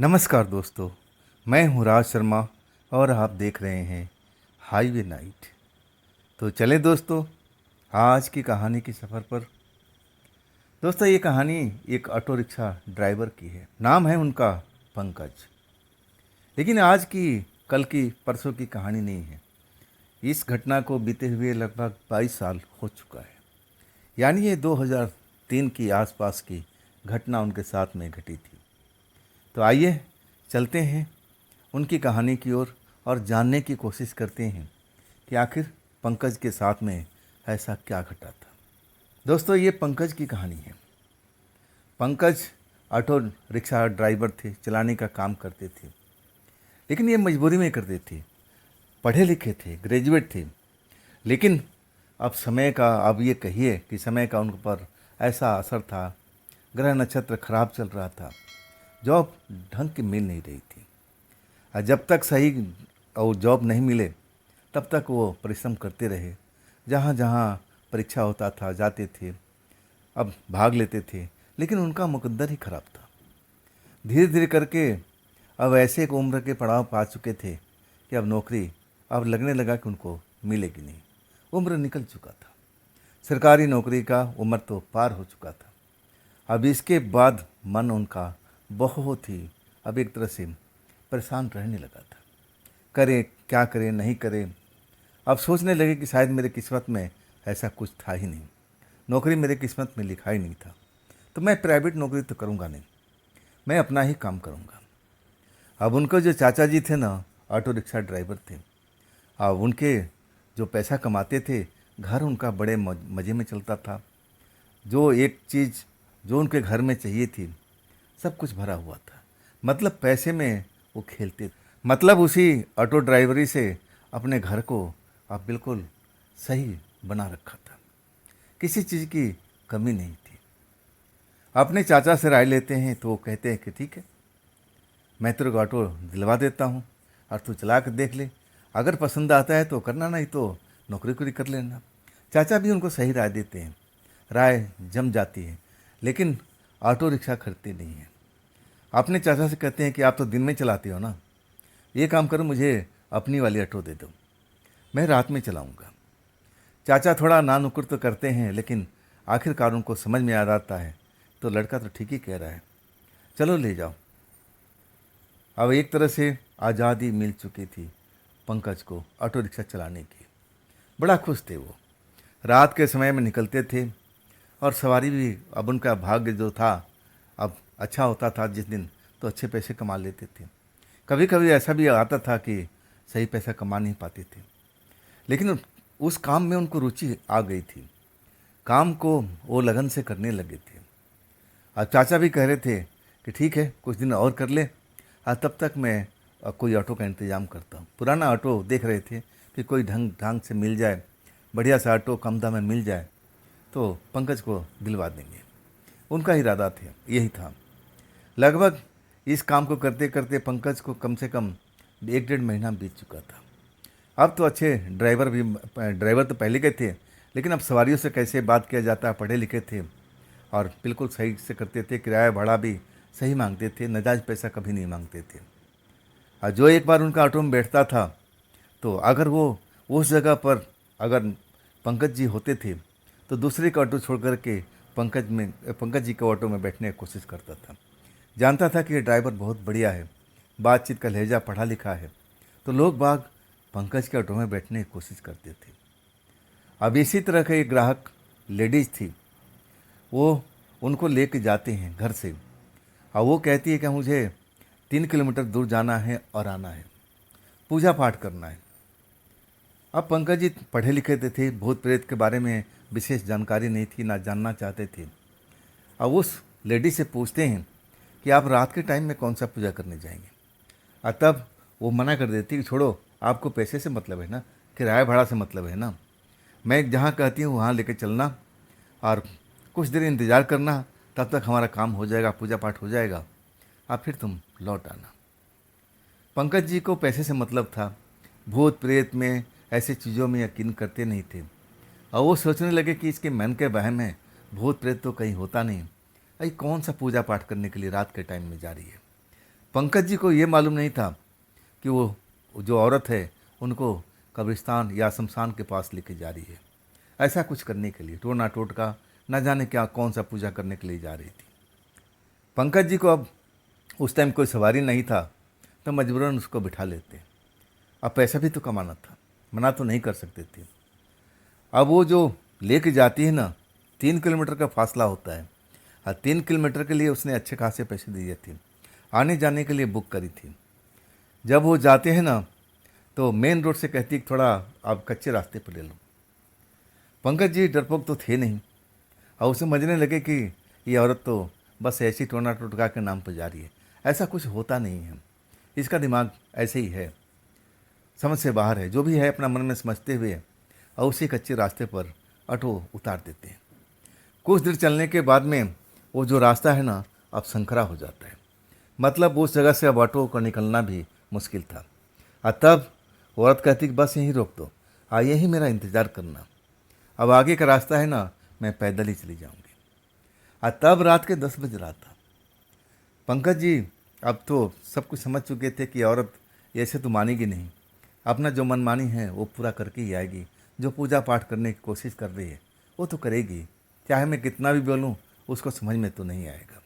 नमस्कार दोस्तों, मैं हूँ राज शर्मा और आप देख रहे हैं हाईवे नाइट। तो चले दोस्तों, आज की कहानी की सफ़र पर। दोस्तों, ये कहानी एक ऑटो रिक्शा ड्राइवर की है। नाम है उनका पंकज। लेकिन आज की, कल की, परसों की कहानी नहीं है। इस घटना को बीते हुए लगभग 22 साल हो चुका है। यानी ये 2003 की आसपास की घटना उनके साथ में घटी थी। तो आइए चलते हैं उनकी कहानी की ओर और जानने की कोशिश करते हैं कि आखिर पंकज के साथ में ऐसा क्या घटा था। दोस्तों, ये पंकज की कहानी है। पंकज ऑटो रिक्शा ड्राइवर थे, चलाने का काम करते थे। लेकिन ये मजबूरी में करते थे। पढ़े लिखे थे, ग्रेजुएट थे। लेकिन अब समय का, अब ये कहिए कि समय का उन पर ऐसा असर था। ग्रह नक्षत्र खराब चल रहा था। जॉब ढंग की मिल नहीं रही थी। और जब तक सही और जॉब नहीं मिले तब तक वो परिश्रम करते रहे। जहाँ जहाँ परीक्षा होता था जाते थे, अब भाग लेते थे। लेकिन उनका मुकद्दर ही खराब था। धीरे धीरे करके अब ऐसे एक उम्र के पड़ाव पा चुके थे कि अब नौकरी, अब लगने लगा कि उनको मिलेगी नहीं। उम्र निकल चुका था। सरकारी नौकरी का उम्र तो पार हो चुका था। अब इसके बाद मन उनका बहुत ही, अब एक तरह से परेशान रहने लगा था। करें क्या करें, नहीं करें। अब सोचने लगे कि शायद मेरे किस्मत में ऐसा कुछ था ही नहीं। नौकरी मेरे किस्मत में लिखा ही नहीं था। तो मैं प्राइवेट नौकरी तो करूँगा नहीं, मैं अपना ही काम करूँगा। अब उनको जो चाचा जी थे ना, ऑटो रिक्शा ड्राइवर थे। अब उनके जो पैसा कमाते थे, घर उनका बड़े मज़े में चलता था। जो एक चीज़ जो उनके घर में चाहिए थी, सब कुछ भरा हुआ था। मतलब पैसे में वो खेलते थे। मतलब उसी ऑटो ड्राइवरी से अपने घर को अब बिल्कुल सही बना रखा था। किसी चीज़ की कमी नहीं थी। अपने चाचा से राय लेते हैं तो वो कहते हैं कि ठीक है, मैं तेरे को ऑटो दिलवा देता हूँ और तू चला कर देख ले। अगर पसंद आता है तो करना, नहीं तो नौकरी वोकरी कर लेना। चाचा भी उनको सही राय देते हैं। राय जम जाती है। लेकिन ऑटो रिक्शा खरीदते नहीं हैं। अपने चाचा से कहते हैं कि आप तो दिन में चलाते हो ना, ये काम करो, मुझे अपनी वाली ऑटो दे दो, मैं रात में चलाऊंगा। चाचा थोड़ा ना नुकुर तो करते हैं, लेकिन आखिरकार उनको समझ में आ जाता है तो लड़का तो ठीक ही कह रहा है, चलो ले जाओ। अब एक तरह से आज़ादी मिल चुकी थी पंकज को ऑटो रिक्शा चलाने की। बड़ा खुश थे वो। रात के समय में निकलते थे और सवारी भी, अब उनका भाग्य जो था अब अच्छा होता था जिस दिन, तो अच्छे पैसे कमा लेते थे। कभी कभी ऐसा भी आता था कि सही पैसा कमा नहीं पाते थे। लेकिन उस काम में उनको रुचि आ गई थी। काम को वो लगन से करने लगे थे। और चाचा भी कह रहे थे कि ठीक है, कुछ दिन और कर ले, और तब तक मैं कोई ऑटो का इंतज़ाम करता हूँ। पुराना ऑटो देख रहे थे कि कोई ढंग ढंग से मिल जाए, बढ़िया सा ऑटो कम दाम में मिल जाए तो पंकज को दिलवा देंगे। उनका इरादा थे, यही था। लगभग इस काम को करते करते पंकज को कम से कम 1 डेढ़ महीना बीत चुका था। अब तो अच्छे ड्राइवर तो पहले के थे, लेकिन अब सवारियों से कैसे बात किया जाता, पढ़े लिखे थे और बिल्कुल सही से करते थे। किराया भाड़ा भी सही मांगते थे, नाजायज़ पैसा कभी नहीं मांगते थे। और जो एक बार उनका ऑटो में बैठता था, तो अगर वो उस जगह पर अगर पंकज जी होते थे तो दूसरे का ऑटो छोड़ कर के पंकज जी के ऑटो में बैठने की कोशिश करता था। जानता था कि ये ड्राइवर बहुत बढ़िया है, बातचीत का लहजा पढ़ा लिखा है, तो लोग बाग पंकज के ऑटो में बैठने की कोशिश करते थे। अब इसी तरह का एक ग्राहक लेडीज़ थी। वो उनको लेके जाते हैं घर से, और वो कहती है कि मुझे 3 किलोमीटर दूर जाना है और आना है, पूजा पाठ करना है। अब पंकज जी पढ़े लिखे थे, भूत प्रेत के बारे में विशेष जानकारी नहीं थी, ना जानना चाहते थे। अब उस लेडी से पूछते हैं कि आप रात के टाइम में कौन सा पूजा करने जाएंगे। और तब वो मना कर देती कि छोड़ो, आपको पैसे से मतलब है ना, किराया भाड़ा से मतलब है ना, मैं जहाँ कहती हूँ वहाँ लेके चलना और कुछ देर इंतज़ार करना, तब तक हमारा काम हो जाएगा, पूजा पाठ हो जाएगा, और फिर तुम लौट आना। पंकज जी को पैसे से मतलब था। भूत प्रेत में, ऐसी चीज़ों में यकीन करते नहीं थे। और वो सोचने लगे कि इसके मन के वहम है, भूत प्रेत तो कहीं होता नहीं, अरे कौन सा पूजा पाठ करने के लिए रात के टाइम में जा रही है। पंकज जी को ये मालूम नहीं था कि वो जो औरत है उनको कब्रिस्तान या शमशान के पास लेके जा रही है, ऐसा कुछ करने के लिए, टोना टोटका न जाने क्या कौन सा पूजा करने के लिए जा रही थी। पंकज जी को अब उस टाइम कोई सवारी नहीं था तो मजबूरन उसको बिठा लेते। अब पैसा भी तो कमाना था, मना तो नहीं कर सकते थे। अब वो जो लेके जाती है ना, 3 किलोमीटर का फासला होता है, और 3 किलोमीटर के लिए उसने अच्छे खासे पैसे दिए थे, आने जाने के लिए बुक करी थी। जब वो जाते हैं ना तो मेन रोड से कहती कि थोड़ा आप कच्चे रास्ते पर ले लो। पंकज जी डरपोक तो थे नहीं, और उसे समझने लगे कि ये औरत तो बस ऐसी टोना टोटका के नाम पर जा रही है, ऐसा कुछ होता नहीं है, इसका दिमाग ऐसे ही है, समझ से बाहर है, जो भी है अपना मन में समझते हुए और उसी कच्चे रास्ते पर ऑटो उतार देते हैं। कुछ देर चलने के बाद में वो जो रास्ता है ना अब संकरा हो जाता है, मतलब उस जगह से अब ऑटो का निकलना भी मुश्किल था। और तब औरत कहती कि बस यहीं रोक दो, यहीं मेरा इंतज़ार करना, अब आगे का रास्ता है ना मैं पैदल ही चली जाऊंगी। और तब रात के 10 बज रहा था। पंकज जी अब तो सब कुछ समझ चुके थे कि औरत ऐसे तो मानेगी नहीं, अपना जो मनमानी है वो पूरा करके ही आएगी, जो पूजा पाठ करने की कोशिश कर रही है वो तो करेगी, चाहे मैं कितना भी बोलूँ उसको समझ में तो नहीं आएगा।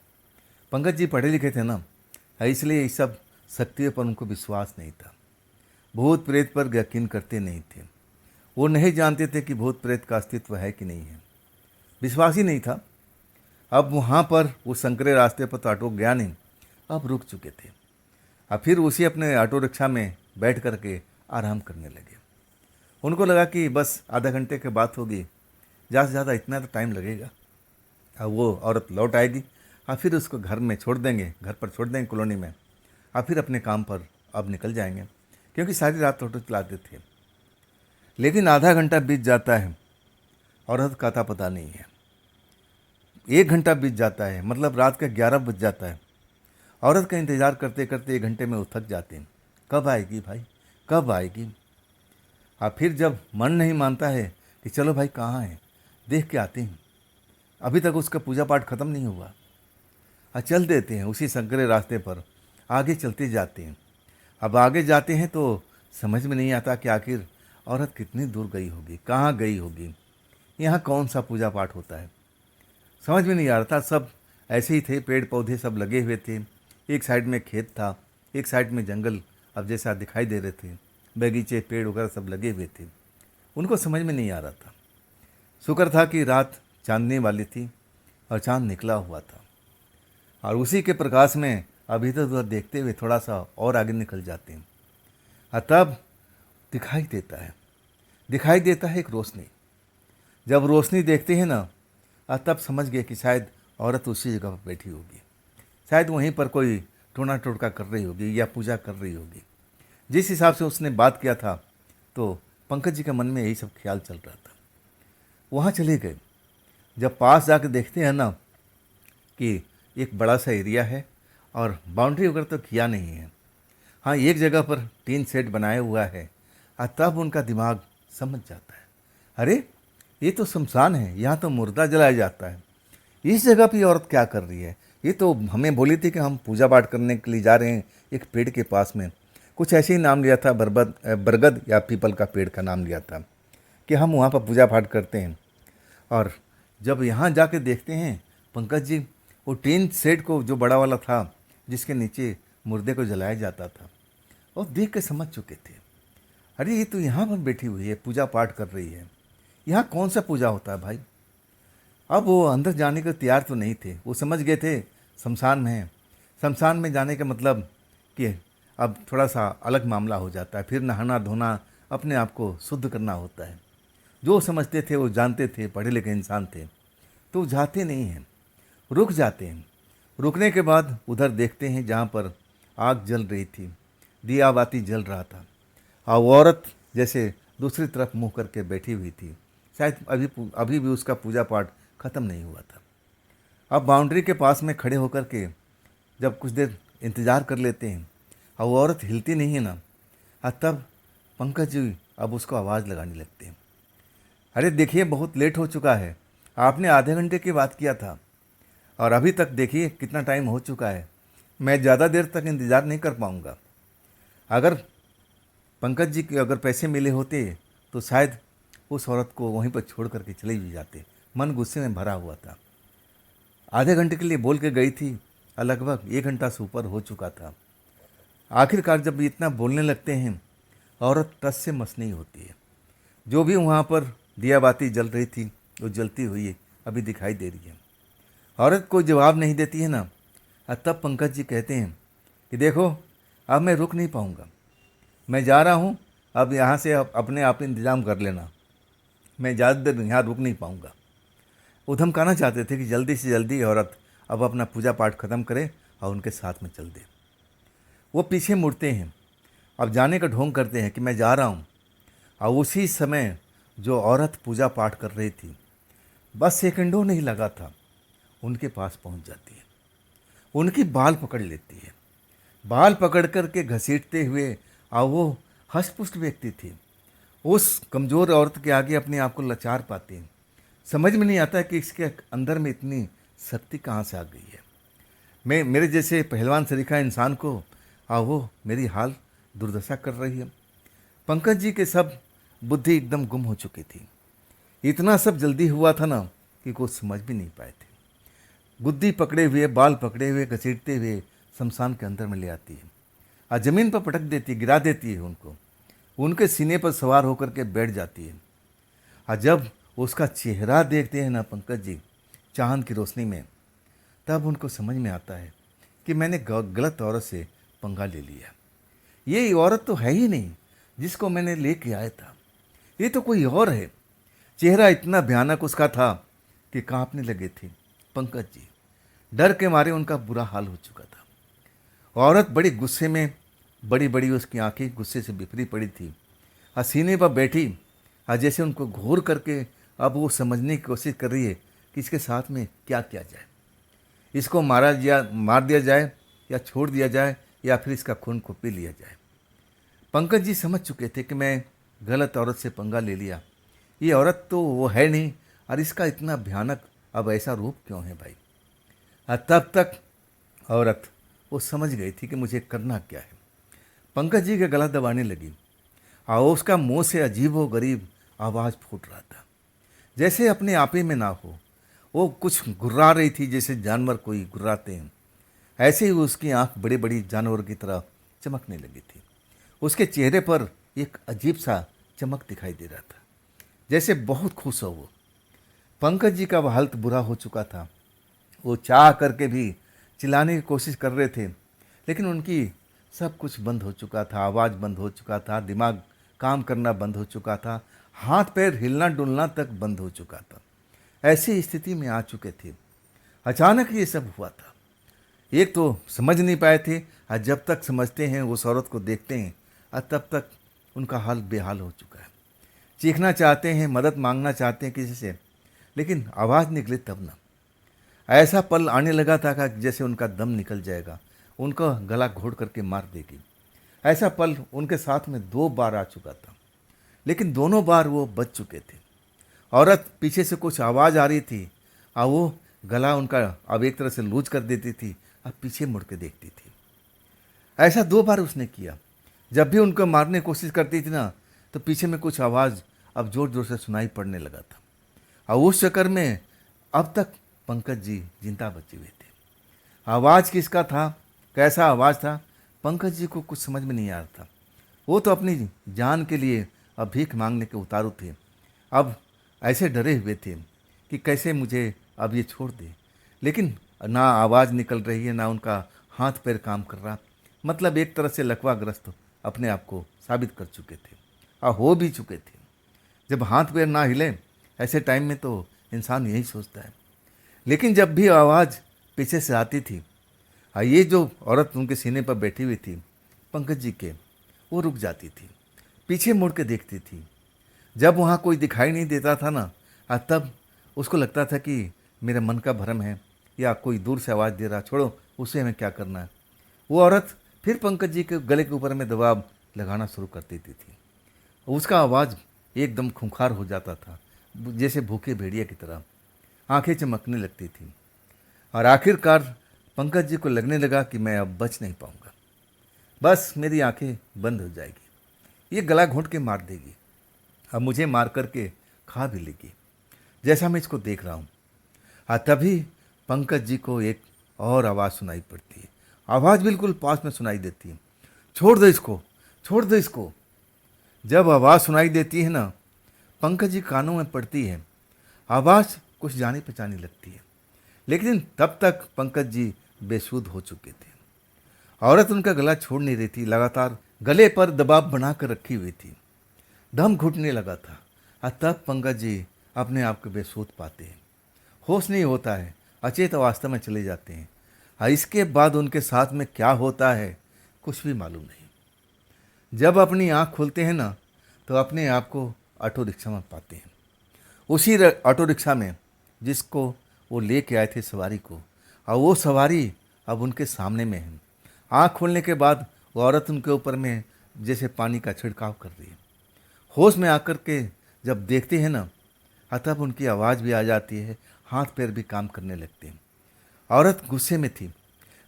पंकज जी पढ़े लिखे थे ना, इसलिए इस सब शक्तियों पर उनको विश्वास नहीं था, भूत प्रेत पर यकीन करते नहीं थे, वो नहीं जानते थे कि भूत प्रेत का अस्तित्व है कि नहीं है, विश्वास ही नहीं था। अब वहाँ पर उस संकरे रास्ते पर तो ऑटो गया नहीं, अब रुक चुके थे। अब फिर उसी अपने ऑटो रिक्शा में बैठ करके आराम करने लगे। उनको लगा कि बस आधा घंटे के बाद होगी, ज़्यादा से ज़्यादा इतना तो टाइम लगेगा, अब वो औरत लौट आएगी और फिर उसको घर में छोड़ देंगे, घर पर छोड़ देंगे कॉलोनी में, और फिर अपने काम पर अब निकल जाएंगे, क्योंकि सारी रात ऑटो चलाते थे। लेकिन आधा घंटा बीत जाता है, औरत का पता नहीं है। 1 घंटा बीत जाता है, मतलब रात का 11 बज जाता है। औरत का इंतज़ार करते करते 1 घंटे में वो थक जाते हैं, कब आएगी भाई, कब आएगी। और फिर जब मन नहीं मानता है कि चलो भाई कहाँ है, देख के आते हैं, अभी तक उसका पूजा पाठ खत्म नहीं हुआ, और चल देते हैं उसी संकरे रास्ते पर, आगे चलते जाते हैं। अब आगे जाते हैं तो समझ में नहीं आता कि आखिर औरत कितनी दूर गई होगी, कहाँ गई होगी, यहाँ कौन सा पूजा पाठ होता है, समझ में नहीं आ रहा था। सब ऐसे ही थे, पेड़ पौधे सब लगे हुए थे, एक साइड में खेत था, एक साइड में जंगल अब जैसा दिखाई दे रहे थे, बगीचे पेड़ वगैरह सब लगे हुए थे, उनको समझ में नहीं आ रहा था। शुक्र था कि रात चांदनी वाली थी और चांद निकला हुआ था, और उसी के प्रकाश में अब इधर उधर देखते हुए थोड़ा सा और आगे निकल जाते हैं, और तब दिखाई देता है एक रोशनी। जब रोशनी देखते हैं ना, तब समझ गए कि शायद औरत उसी जगह पर बैठी होगी, शायद वहीं पर कोई टोना टोटका कर रही होगी या पूजा कर रही होगी। जिस हिसाब से उसने बात किया था तो पंकज जी के मन में यही सब ख्याल चल रहा था। वहाँ चले गए। जब पास जाकर देखते हैं ना कि एक बड़ा सा एरिया है और बाउंड्री वगैरह तो किया नहीं है, हाँ एक जगह पर टीन शेड बनाया हुआ है, और तब उनका दिमाग समझ जाता है, अरे ये तो शमशान है, यहाँ तो मुर्दा जलाया जाता है, इस जगह पे औरत क्या कर रही है, ये तो हमें बोली थी कि हम पूजा पाठ करने के लिए जा रहे हैं एक पेड़ के पास में, कुछ ऐसे ही नाम लिया था, बरगद या पीपल का पेड़ का नाम लिया था कि हम वहाँ पर पूजा पाठ करते हैं। और जब यहाँ जाके देखते हैं पंकज जी, वो टीन शेड को जो बड़ा वाला था जिसके नीचे मुर्दे को जलाया जाता था, और देख के समझ चुके थे, अरे ये तो यहाँ पर बैठी हुई है, पूजा पाठ कर रही है, यहाँ कौन सा पूजा होता है भाई। अब वो अंदर जाने को तैयार तो नहीं थे, वो समझ गए थे शमशान में है, शमशान में जाने का मतलब कि अब थोड़ा सा अलग मामला हो जाता है, फिर नहाना धोना, अपने आप को शुद्ध करना होता है। जो समझते थे वो जानते थे, पढ़े लिखे इंसान थे, तो जाते नहीं हैं, रुक जाते हैं। रुकने के बाद उधर देखते हैं जहाँ पर आग जल रही थी, दिया बाती जल रहा था, और वो औरत जैसे दूसरी तरफ मुँह करके बैठी हुई थी, शायद अभी भी उसका पूजा पाठ खत्म नहीं हुआ था। अब बाउंड्री के पास में खड़े होकर के जब कुछ देर इंतज़ार कर लेते हैं और वो औरत हिलती नहीं है ना, तब पंकज जी अब उसको आवाज़ लगाने लगते हैं, अरे देखिए बहुत लेट हो चुका है, आपने आधे घंटे की बात किया था और अभी तक देखिए कितना टाइम हो चुका है, मैं ज़्यादा देर तक इंतज़ार नहीं कर पाऊँगा। अगर पंकज जी के अगर पैसे मिले होते तो शायद उस औरत को वहीं पर छोड़ करके चले भी जाते। मन गुस्से में भरा हुआ था। आधे घंटे के लिए बोल के गई थी और लगभग 1 घंटा से ऊपर हो चुका था। आखिरकार जब इतना बोलने लगते हैं, औरत टस से मस नहीं होती है। जो भी वहाँ पर दिया बाती जल रही थी वो जलती हुई अभी दिखाई दे रही है। औरत कोई जवाब नहीं देती है ना। और तब पंकज जी कहते हैं कि देखो, अब मैं रुक नहीं पाऊँगा, मैं जा रहा हूँ, अब यहाँ से अपने आप इंतज़ाम कर लेना, मैं ज़्यादा देर यहाँ रुक नहीं पाऊँगा। वो धमकाना चाहते थे कि जल्दी से जल्दी औरत अब अपना पूजा पाठ खत्म करे और उनके साथ में चल दे। वो पीछे मुड़ते हैं, अब जाने का ढोंग करते हैं कि मैं जा रहा हूँ। और उसी समय जो औरत पूजा पाठ कर रही थी, बस सेकंडों नहीं लगा था, उनके पास पहुँच जाती है, उनकी बाल पकड़ लेती है, बाल पकड़ कर के घसीटते हुए। और वो हष्टपुष्ट व्यक्ति थी, उस कमज़ोर औरत के आगे अपने आप को लाचार पाते हैं। समझ में नहीं आता कि इसके अंदर में इतनी शक्ति कहाँ से आ गई है। मैं मेरे जैसे पहलवान सरीखा इंसान को वो मेरी हाल दुर्दशा कर रही है। पंकज जी के सब बुद्धि एकदम गुम हो चुकी थी। इतना सब जल्दी हुआ था ना कि कुछ समझ भी नहीं पाए थे। बुद्धि पकड़े हुए, बाल पकड़े हुए, घसीटते हुए शमशान के अंदर में ले आती है और ज़मीन पर पटक देती, गिरा देती है उनको। उनके सीने पर सवार होकर के बैठ जाती है। और जब उसका चेहरा देखते हैं ना पंकज जी चांद की रोशनी में, तब उनको समझ में आता है कि मैंने गलत औरत से पंगा ले लिया। ये औरत तो है ही नहीं जिसको मैंने लेके आया था, ये तो कोई और है। चेहरा इतना भयानक उसका था कि कांपने लगे थे पंकज जी। डर के मारे उनका बुरा हाल हो चुका था। औरत बड़ी गुस्से में, बड़ी बड़ी उसकी आंखें गुस्से से बिखरी पड़ी थी और सीने पर बैठी और जैसे उनको घूर करके अब वो समझने की कोशिश कर रही है कि इसके साथ में क्या किया जाए, इसको मार दिया जाए या छोड़ दिया जाए या फिर इसका खून को पी लिया जाए। पंकज जी समझ चुके थे कि मैं गलत औरत से पंगा ले लिया, ये औरत तो वो है नहीं और इसका इतना भयानक अब ऐसा रूप क्यों है भाई। और तब तक औरत वो समझ गई थी कि मुझे करना क्या है। पंकज जी का गला दबाने लगी और उसका मुंह से अजीबो गरीब आवाज़ फूट रहा था, जैसे अपने आप ही में ना हो। वो कुछ गुर्रा रही थी जैसे जानवर कोई गुर्राते हैं, ऐसे ही उसकी आंख बड़ी बड़ी जानवर की तरह चमकने लगी थी। उसके चेहरे पर एक अजीब सा चमक दिखाई दे रहा था, जैसे बहुत खुश हो वो। पंकज जी का हालत बुरा हो चुका था। वो चाह करके भी चिल्लाने की कोशिश कर रहे थे, लेकिन उनकी सब कुछ बंद हो चुका था, आवाज़ बंद हो चुका था, दिमाग काम करना बंद हो चुका था, हाथ पैर हिलना डुलना तक बंद हो चुका था। ऐसी स्थिति में आ चुके थे। अचानक ये सब हुआ था। एक तो समझ नहीं पाए थे और जब तक समझते हैं उस औरत को देखते हैं और तब तक उनका हाल बेहाल हो चुका है। चीखना चाहते हैं, मदद मांगना चाहते हैं किसी से, लेकिन आवाज़ निकले तब ना। ऐसा पल आने लगा था कि जैसे उनका दम निकल जाएगा, उनका गला घोट करके मार देगी। ऐसा पल उनके साथ में 2 बार आ चुका था, लेकिन दोनों बार वो बच चुके थे। औरत पीछे से कुछ आवाज़ आ रही थी और वो गला उनका अब एक तरह से लूज कर देती थी और पीछे मुड़ के देखती थी। ऐसा 2 बार उसने किया। जब भी उनको मारने की कोशिश करती थी ना, तो पीछे में कुछ आवाज़ अब ज़ोर ज़ोर से सुनाई पड़ने लगा था। और उस चक्कर में अब तक पंकज जी जिंदा बचे हुए थे। आवाज़ किसका था, कैसा आवाज़ था, पंकज जी को कुछ समझ में नहीं आ रहा था। वो तो अपनी जान के लिए अब भीख मांगने के उतारू थे। अब ऐसे डरे हुए थे कि कैसे मुझे अब ये छोड़ दे, लेकिन ना आवाज़ निकल रही है, ना उनका हाथ पैर काम कर रहा। मतलब एक तरह से लकवाग्रस्त अपने आप को साबित कर चुके थे और हो भी चुके थे। जब हाथ पैर ना हिले ऐसे टाइम में तो इंसान यही सोचता है। लेकिन जब भी आवाज़ पीछे से आती थी, ये जो औरत उनके सीने पर बैठी हुई थी पंकज जी के, वो रुक जाती थी, पीछे मुड़ के देखती थी। जब वहाँ कोई दिखाई नहीं देता था ना, तब उसको लगता था कि मेरे मन का भ्रम है या कोई दूर से आवाज़ दे रहा, छोड़ो उसे हमें क्या करना है। वो औरत फिर पंकज जी के गले के ऊपर में दबाव लगाना शुरू कर देती थी। उसका आवाज़ एकदम खूंखार हो जाता था, जैसे भूखे भेड़िया की तरह। आंखें चमकने लगती थी और आखिरकार पंकज जी को लगने लगा कि मैं अब बच नहीं पाऊंगा, बस मेरी आंखें बंद हो जाएगी, ये गला घोंट के मार देगी, अब मुझे मार करके खा भी लेगी, जैसा मैं इसको देख रहा हूँ। तभी पंकज जी को एक और आवाज़ सुनाई पड़ती है। आवाज़ बिल्कुल पास में सुनाई देती है, छोड़ दो इसको, छोड़ दो इसको। जब आवाज़ सुनाई देती है ना, पंकज जी कानों में पड़ती है, आवाज़ कुछ जानी पहचानी लगती है, लेकिन तब तक पंकज जी बेसुध हो चुके थे। औरत उनका गला छोड़ नहीं रही थी, लगातार गले पर दबाव बनाकर रखी हुई थी, दम घुटने लगा था। तब पंकज जी अपने आप को बेसुध पाते हैं, होश नहीं होता है, अचेत अवस्था में चले जाते हैं। इसके बाद उनके साथ में क्या होता है कुछ भी मालूम नहीं। जब अपनी आँख खोलते हैं ना, तो अपने आप को ऑटो रिक्शा में पाते हैं, उसी ऑटो रिक्शा में जिसको वो लेके आए थे सवारी को, और वो सवारी अब उनके सामने में है। आँख खोलने के बाद वो औरत उनके ऊपर में जैसे पानी का छिड़काव कर रही है। होश में आकर के जब देखते हैं ना, तब उनकी आवाज़ भी आ जाती है, हाथ पैर भी काम करने लगते हैं। औरत गुस्से में थी,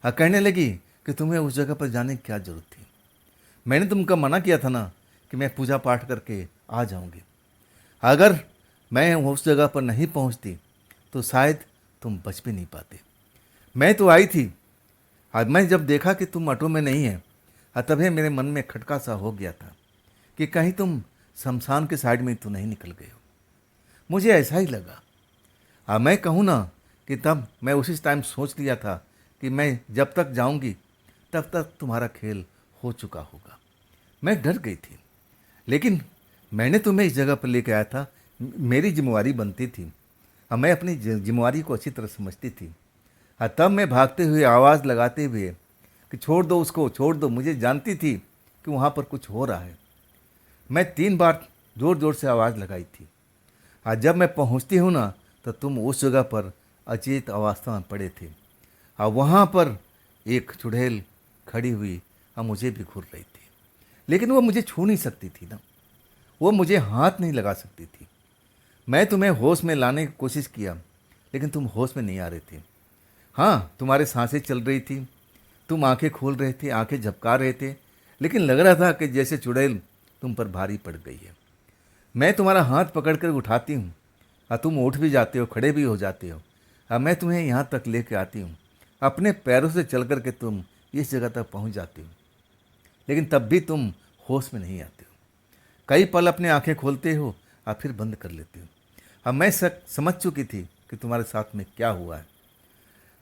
कहने लगी कि तुम्हें उस जगह पर जाने की क्या ज़रूरत थी, मैंने तुमको मना किया था ना कि मैं पूजा पाठ करके आ जाऊंगी। अगर मैं उस जगह पर नहीं पहुंचती तो शायद तुम बच भी नहीं पाते। मैं तो आई थी, आज मैं जब देखा कि तुम ऑटो में नहीं है, तभी मेरे मन में खटका सा हो गया था कि कहीं तुम शमशान के साइड में तो नहीं निकल गए हो। मुझे ऐसा ही लगा। मैं कहूँ ना कि तब मैं उसी टाइम सोच लिया था कि मैं जब तक जाऊंगी तब तक तुम्हारा खेल हो चुका होगा। मैं डर गई थी, लेकिन मैंने तुम्हें इस जगह पर लेके आया था, मेरी जिम्मेवारी बनती थी। मैं अपनी जिम्मेवारी को अच्छी तरह समझती थी। तब मैं भागते हुए आवाज़ लगाते हुए कि छोड़ दो उसको, छोड़ दो, मुझे जानती थी कि वहाँ पर कुछ हो रहा है। मैं 3 बार ज़ोर ज़ोर से आवाज़ लगाई थी। आज जब मैं पहुँचती हूँ ना, तो तुम उस जगह पर अचेत अवस्था में पड़े थे, और वहाँ पर एक चुड़ैल खड़ी हुई और मुझे भी घूर रही थी, लेकिन वो मुझे छू नहीं सकती थी ना, वो मुझे हाथ नहीं लगा सकती थी। मैं तुम्हें होश में लाने की कोशिश किया, लेकिन तुम होश में नहीं आ रहे थे। हाँ, तुम्हारे सांसें चल रही थी, तुम आंखें खोल रहे थे, आंखें झपका रहे थे, लेकिन लग रहा था कि जैसे चुड़ैल तुम पर भारी पड़ गई है। मैं तुम्हारा हाथ पकड़कर उठाती हूँ, और तुम उठ भी जाते हो, खड़े भी हो जाते हो। अब मैं तुम्हें यहाँ तक लेके आती हूँ, अपने पैरों से चल कर के तुम इस जगह तक पहुँच जाती हो, लेकिन तब भी तुम होश में नहीं आते हो। कई पल अपने आंखें खोलते हो और फिर बंद कर लेते हो। अब मैं समझ चुकी थी कि तुम्हारे साथ में क्या हुआ है।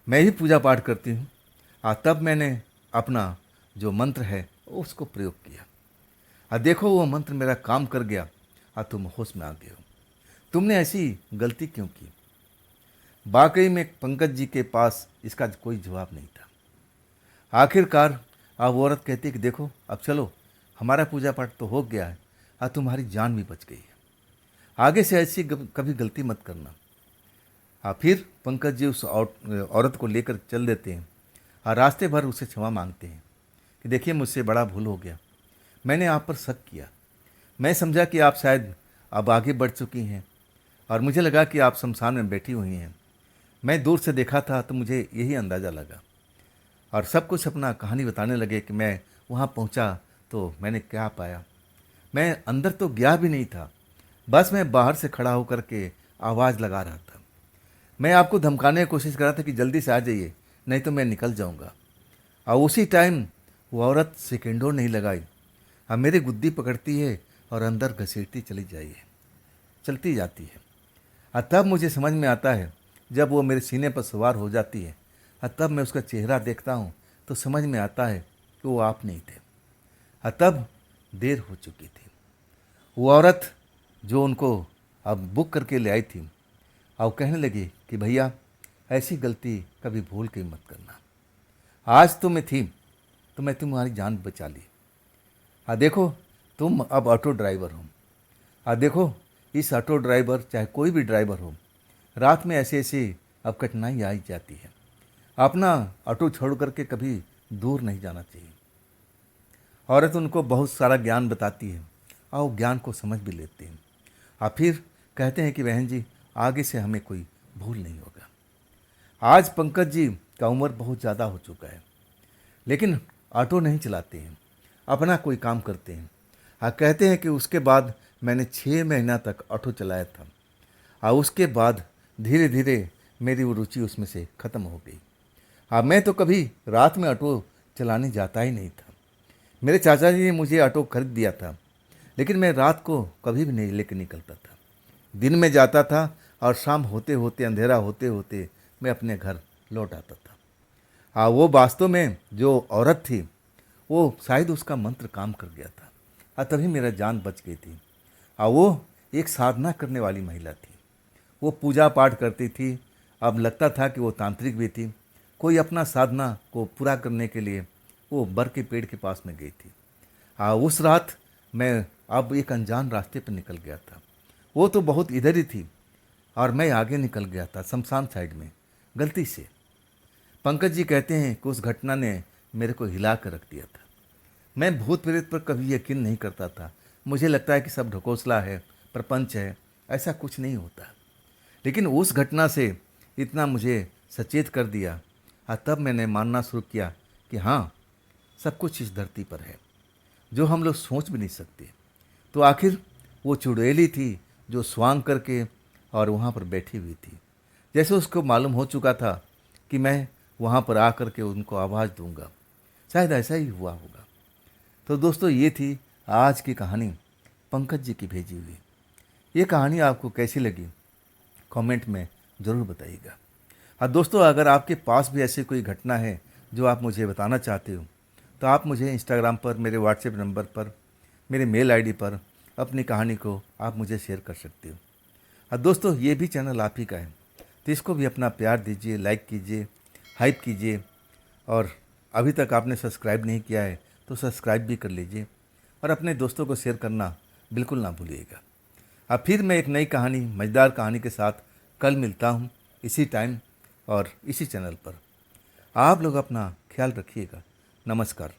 मैं भी पूजा पाठ करती हूँ, और तब मैंने अपना जो मंत्र है उसको प्रयोग किया, और देखो वो मंत्र मेरा काम कर गया, और तुम होश में आ गए हो। तुमने ऐसी गलती क्यों की? वाकई में पंकज जी के पास इसका कोई जवाब नहीं था। आखिरकार अब औरत कहती कि देखो अब चलो, हमारा पूजा पाठ तो हो गया है, और तुम्हारी जान भी बच गई है, आगे से ऐसी कभी गलती मत करना। फिर पंकज जी उस औरत को लेकर चल देते हैं, और रास्ते भर उससे क्षमा मांगते हैं कि देखिए मुझसे बड़ा भूल हो गया, मैंने आप पर शक किया, मैं समझा कि आप शायद अब आगे बढ़ चुकी हैं, और मुझे लगा कि आप शमशान में बैठी हुई हैं। मैं दूर से देखा था तो मुझे यही अंदाज़ा लगा, और सब कुछ अपना कहानी बताने लगे कि मैं वहाँ पहुँचा तो मैंने क्या पाया। मैं अंदर तो गया भी नहीं था, बस मैं बाहर से खड़ा होकर के आवाज़ लगा रहा था। मैं आपको धमकाने की कोशिश कर रहा था कि जल्दी से आ जाइए, नहीं तो मैं निकल जाऊंगा। और उसी टाइम वो औरत सेकेंडों नहीं लगाई, अब मेरी गुद्दी पकड़ती है और अंदर घसीटती चलती जाती है। और तब मुझे समझ में आता है, जब वो मेरे सीने पर सवार हो जाती है, और तब मैं उसका चेहरा देखता हूँ तो समझ में आता है कि वो आप नहीं थे, और तब देर हो चुकी थी। वो औरत जो उनको अब बुक करके ले आई थी, और कहने लगी कि भैया ऐसी गलती कभी भूल के मत करना, आज तो मैं थी तो मैं तुम्हारी जान बचा ली। देखो तुम अब ऑटो ड्राइवर हो, देखो इस ऑटो ड्राइवर चाहे कोई भी ड्राइवर हो, रात में ऐसे ऐसे अब कठिनाई आई जाती है। अपना ऑटो छोड़ करके कभी दूर नहीं जाना चाहिए। औरत उनको बहुत सारा ज्ञान बताती है, और वो ज्ञान को समझ भी लेते हैं, और फिर कहते हैं कि बहन जी आगे से हमें कोई भूल नहीं होगा। आज पंकज जी का उम्र बहुत ज़्यादा हो चुका है, लेकिन ऑटो नहीं चलाते हैं, अपना कोई काम करते हैं। हाँ, कहते हैं कि उसके बाद मैंने 6 महीना तक ऑटो चलाया था और उसके बाद धीरे धीरे मेरी वो रुचि उसमें से ख़त्म हो गई। हाँ, मैं तो कभी रात में ऑटो चलाने जाता ही नहीं था। मेरे चाचा जी ने मुझे ऑटो खरीद दिया था, लेकिन मैं रात को कभी भी नहीं लेके निकलता था। दिन में जाता था और शाम होते होते, अंधेरा होते होते मैं अपने घर लौट आता था। हाँ, वो वास्तव में जो औरत थी, वो शायद उसका मंत्र काम कर गया था। हाँ, तभी मेरा जान बच गई थी। हाँ, वो एक साधना करने वाली महिला थी। वो पूजा पाठ करती थी। अब लगता था कि वो तांत्रिक भी थी। कोई अपना साधना को पूरा करने के लिए वो बर के पेड़ के पास में गई थी। हाँ, उस रात मैं अब एक अनजान रास्ते पर निकल गया था। वो तो बहुत इधर ही थी और मैं आगे निकल गया था शमशान साइड में, गलती से। पंकज जी कहते हैं कि उस घटना ने मेरे को हिला कर रख दिया था। मैं भूत प्रेत पर कभी यकीन नहीं करता था। मुझे लगता है कि सब ढकोसला है, प्रपंच है, ऐसा कुछ नहीं होता। लेकिन उस घटना से इतना मुझे सचेत कर दिया, तब मैंने मानना शुरू किया कि हाँ, सब कुछ इस धरती पर है जो हम लोग सोच भी नहीं सकते। तो आखिर वो चुड़ैली थी जो स्वांग करके और वहाँ पर बैठी हुई थी। जैसे उसको मालूम हो चुका था कि मैं वहाँ पर आकर के उनको आवाज़ दूंगा, शायद ऐसा ही हुआ होगा। तो दोस्तों, ये थी आज की कहानी, पंकज जी की भेजी हुई। ये कहानी आपको कैसी लगी कमेंट में ज़रूर बताइएगा। हाँ दोस्तों, अगर आपके पास भी ऐसी कोई घटना है जो आप मुझे बताना चाहते हो, तो आप मुझे इंस्टाग्राम पर, मेरे व्हाट्सएप नंबर पर, मेरे मेल आईडी पर अपनी कहानी को आप मुझे शेयर कर सकते हो। हाँ दोस्तों, ये भी चैनल आप ही का है, तो इसको भी अपना प्यार दीजिए, लाइक कीजिए, हाइप कीजिए। और अभी तक आपने सब्सक्राइब नहीं किया है तो सब्सक्राइब भी कर लीजिए और अपने दोस्तों को शेयर करना बिल्कुल ना भूलिएगा। अब फिर मैं एक नई कहानी, मज़ेदार कहानी के साथ कल मिलता हूँ, इसी टाइम और इसी चैनल पर। आप लोग अपना ख्याल रखिएगा। नमस्कार।